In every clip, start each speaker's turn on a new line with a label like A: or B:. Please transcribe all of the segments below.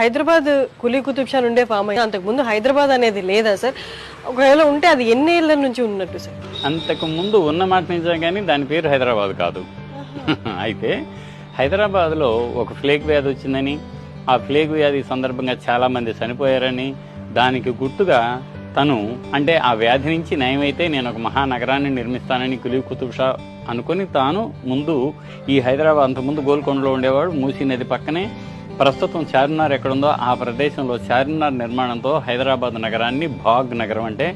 A: హైదరాబాద్ కులీ కుతుబ్ షా నుండే ఫామ్ అయ్యి అంతకుముందు హైదరాబాద్ అనేది లేదా సార్? ఒకవేళ ఉంటే అది ఎన్ని ఏళ్ళ నుంచి ఉన్నట్టు సార్?
B: అంతకు ముందు ఉన్న మాట నిజం, కానీ దాని పేరు హైదరాబాద్ కాదు. అయితే హైదరాబాద్లో ఒక ఫ్లేగ్ వ్యాధి వచ్చిందని, ఆ ఫ్లేగ్ వ్యాధి సందర్భంగా చాలామంది చనిపోయారని, దానికి గుర్తుగా తను అంటే ఆ వ్యాధి నుంచి నయమైతే నేను ఒక మహానగరాన్ని నిర్మిస్తానని కులీ కుతుబ్ షా అనుకుని తాను ముందు ఈ హైదరాబాద్, అంతకుముందు గోల్కొండలో ఉండేవాడు, మూసీ నది పక్కనే. ప్రస్తుతం చార్మినార్ ఎక్కడుందో ఆ ప్రదేశంలో చార్మినార్ నిర్మాణంతో హైదరాబాద్ నగరాన్ని బాగ్ నగరం, అంటే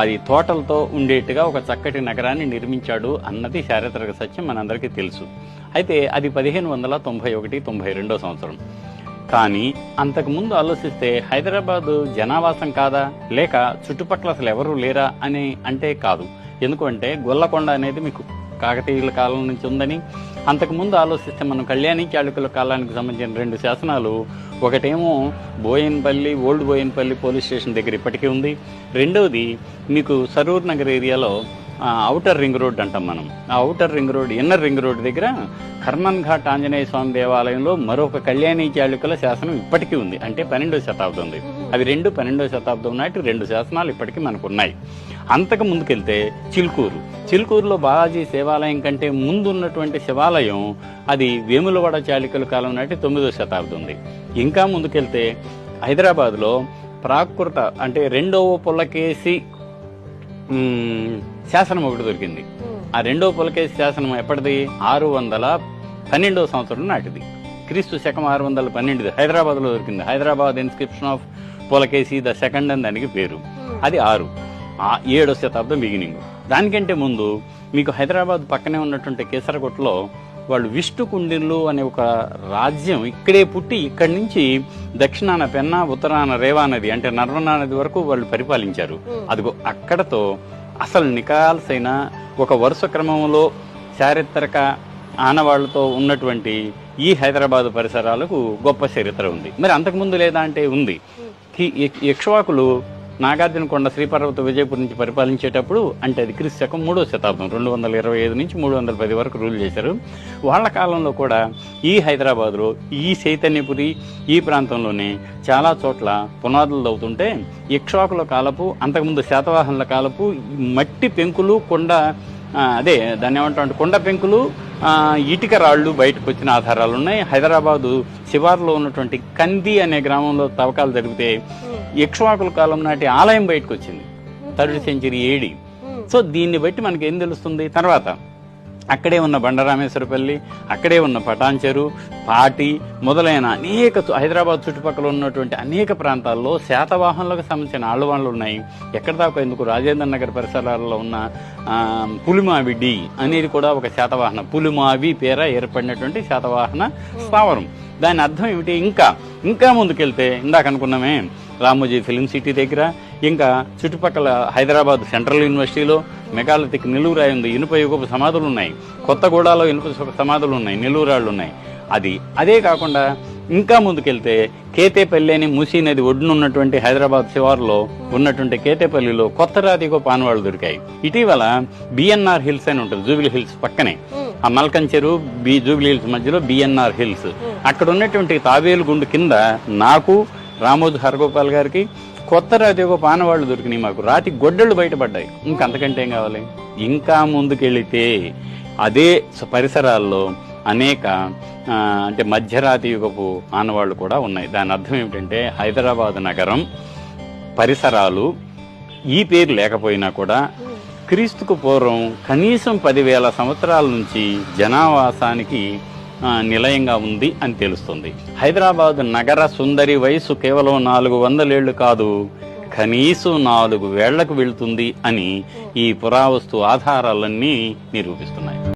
B: అది తోటలతో ఉండేట్టుగా ఒక చక్కటి నగరాన్ని నిర్మించాడు అన్నది చారిత్రక సత్యం మనందరికీ తెలుసు. అయితే అది 1591-92 సంవత్సరం. కానీ అంతకుముందు ఆలోచిస్తే హైదరాబాదు జనావాసం కాదా, లేక చుట్టుపక్కల అసలు ఎవరూ లేరా అని అంటే కాదు. ఎందుకంటే గొల్లకొండ అనేది మీకు కాకతీయుల కాలం నుంచి ఉందని, అంతకుముందు ఆలోచిస్తే మనం కళ్యాణి చాళుక్యుల కాలానికి సంబంధించిన 2 శాసనాలు, ఒకటేమో Bowenpally, old Bowenpally police station దగ్గర ఇప్పటికీ ఉంది. రెండవది మీకు సరూర్ నగర్ ఏరియాలో ఔటర్ రింగ్ రోడ్ అంటాం మనం. ఆ outer ring road, inner ring road దగ్గర కర్మన్ ఘాట్ ఆంజనేయ స్వామి దేవాలయంలో మరొక కళ్యాణి చాళుక్యుల శాసనం ఇప్పటికీ ఉంది. అంటే 12వ శతాబ్దం. అవి 12వ శతాబ్దం నాటి 2 శాసనాలు ఇప్పటికీ మనకు ఉన్నాయి. అంతకు ముందుకెళ్తే చిలుకూరులో బాలాజీ శివాలయం కంటే ముందు ఉన్నటువంటి శివాలయం అది వేములవాడ చాళుక్యుల కాలం నాటి 9వ శతాబ్దం ఉంది. ఇంకా ముందుకెళ్తే హైదరాబాద్లో ప్రాకృత అంటే 2వ పులకేసి శాసనం ఒకటి దొరికింది. ఆ 2వ పులకేసి శాసనం ఎప్పటిది? 612వ సంవత్సరం నాటిది. క్రీస్తు శకం 612 హైదరాబాద్ లో దొరికింది. Hyderabad inscription of Pulakeshi the second అని దానికి పేరు. అది 7వ శతాబ్దం బిగినింగ్. దానికంటే ముందు మీకు హైదరాబాద్ పక్కనే ఉన్నటువంటి కేసరగొట్టలో వాళ్ళు విష్ణుకుండిన్లు అనే ఒక రాజ్యం ఇక్కడే పుట్టి, ఇక్కడి నుంచి దక్షిణాన పెన్నా, ఉత్తరాన రేవా నది అంటే నర్మదా నది వరకు వాళ్ళు పరిపాలించారు. అదిగో అక్కడతో అసలు నికాల్సైన ఒక వరుస క్రమంలో చారిత్రక ఆనవాళ్లతో ఉన్నటువంటి ఈ హైదరాబాద్ పరిసరాలకు గొప్ప చరిత్ర ఉంది. మరి అంతకుముందు లేదా అంటే ఉంది. ఇక్ష్వాకులు నాగార్జునకొండ శ్రీపర్వత విజయపూర్ నుంచి పరిపాలించేటప్పుడు, అంటే అది క్రీస్తు శకం 3వ శతాబ్దం 225 నుంచి 310 వరకు రూల్ చేశారు. వాళ్ళ కాలంలో కూడా ఈ హైదరాబాద్లో ఈ చైతన్యపురి ఈ ప్రాంతంలోనే చాలా చోట్ల పునాదులు తవ్వుతుంటే ఇక్ష్వాకుల కాలపు, అంతకుముందు శాతవాహనుల కాలపు మట్టి పెంకులు, దాన్ని ఏమంటామంటే కొండ పెంకులు, ఇటుక రాళ్లు బయటకు వచ్చిన ఆధారాలు ఉన్నాయి. హైదరాబాదు శివార్లో ఉన్నటువంటి కంది అనే గ్రామంలో తవ్వకాలు జరిగితే ఇక్ష్వాకుల కాలం నాటి ఆలయం బయటకు వచ్చింది, 3rd సెంచరీ AD. సో దీన్ని బట్టి మనకి ఏం తెలుస్తుంది? తర్వాత అక్కడే ఉన్న బండరామేశ్వరపల్లి, అక్కడే ఉన్న పటాన్చెరు, పాటి మొదలైన అనేక హైదరాబాద్ చుట్టుపక్కల ఉన్నటువంటి అనేక ప్రాంతాల్లో శాతవాహనులకు సంబంధించిన ఆళ్వాన్లు ఉన్నాయి. ఎక్కడ దాకా ఎందుకు రాజేంద్ర నగర్ పరిసరాల్లో ఉన్న పులిమావి డి అనేది కూడా ఒక శాతవాహన, పులిమావి పేర ఏర్పడినటువంటి శాతవాహన స్థావరం. దాని అర్థం ఏమిటి? ఇంకా ముందుకెళ్తే ఇందాక అనుకున్నామే రామోజీ ఫిల్మ్ సిటీ దగ్గర, ఇంకా చుట్టుపక్కల హైదరాబాద్ సెంట్రల్ యూనివర్సిటీలో మెగాలిథిక్ నిలువురాయి ఉంది, ఇనుప యుగపు సమాధులు ఉన్నాయి. కొత్తగూడలో ఇనుప సమాధులు ఉన్నాయి, నిలువురాళ్లు ఉన్నాయి. అదే కాకుండా ఇంకా ముందుకెళ్తే కేతేపల్లి అని మూసీ నది ఒడ్డునున్నటువంటి హైదరాబాద్ శివారులో ఉన్నటువంటి కేతేపల్లిలో కొత్త రాతిగో పానవాళ్లు దొరికాయి. ఇటీవల BNR హిల్స్ అని ఉంటుంది, జూబిలీ హిల్స్ పక్కనే, ఆ మల్కన్ చెరువు జూబిలీ హిల్స్ మధ్యలో BNR హిల్స్. అక్కడ ఉన్నటువంటి తాబేలు గుండు కింద నాకు, రామోజు హరగోపాల్ గారికి కొత్త రాతి ఒక పానవాళ్లు దొరికినాయి. మాకు రాతి గొడ్డళ్ళు బయటపడ్డాయి. ఇంకంతకంటే ఏం కావాలి? ఇంకా ముందుకెళితే అదే పరిసరాల్లో అనేక అంటే మధ్యరాతి యుగపు ఆనవాళ్లు కూడా ఉన్నాయి. దాని అర్థం ఏమిటంటే హైదరాబాద్ నగరం పరిసరాలు ఈ పేరు లేకపోయినా కూడా క్రీస్తుకు పూర్వం కనీసం 10,000 సంవత్సరాల నుంచి జనావాసానికి నిలయంగా ఉంది అని తెలుస్తుంది. హైదరాబాద్ నగర సుందరి వయసు కేవలం 400 ఏళ్లు కాదు, కనీసం 4 ఏళ్లకు వెళ్తుంది అని ఈ పురావస్తు ఆధారాలన్నీ నిరూపిస్తున్నాయి.